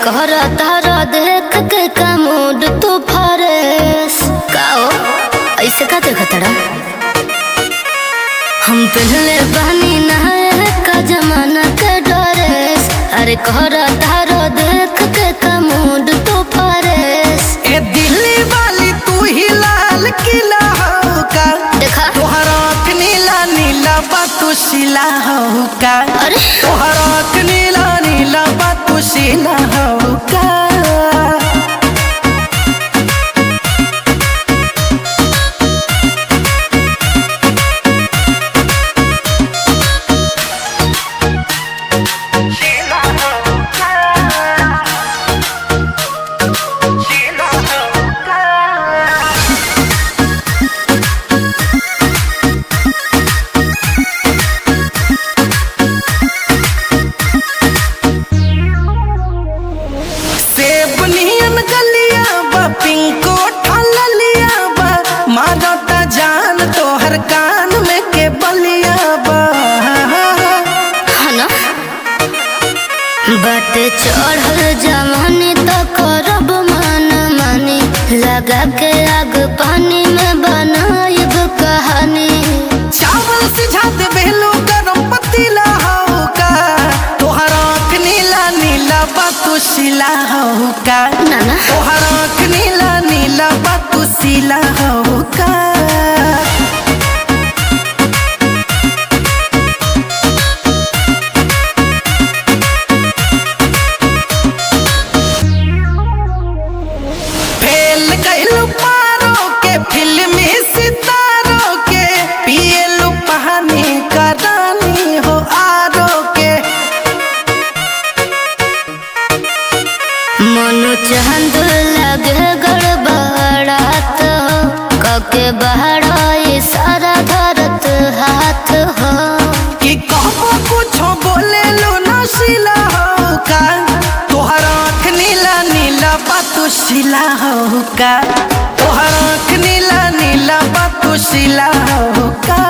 कहरा तारा देख के का मूड तू फरेस काओ ऐसे का देखतड़ा हम पहले बनी नहाए का जमाना के ड्रेस। अरे कहरा तारा देख के का मूड तू फरेस। ए दिल्ली वाली तू ही लाल किला हो का देखा तोहरा नीला नीला बातू शिला हो का। अरे तोहरा नीला नीला बातू शिला हो का। पिंको ठलिया बा मारता जान तोहर कान में के बलिया बा ना बट चढ़ल जवानी तो करब मन मानी लगा के आग पानी में बनाइब कहानी। चावल सिझा दे बेलो गरम पतीला हो का तोहरा नीला नीला बातू शिला हो का। नाना तोहरा नीला नीला बातू शिला हो का। फेल कैलू पारो के फिल्मी सितारों के पिएलू पानी का रानी हो आरो के। मनु चांद लगे गड़बड़ा तो कके बहरा सारा धरत हाथ हो कि कहबो कुछो बोले लो नशीला हो का तोहरा नीला नीला बातू शिला हो का। तोहरा नीला नीला बातू शिला हो का।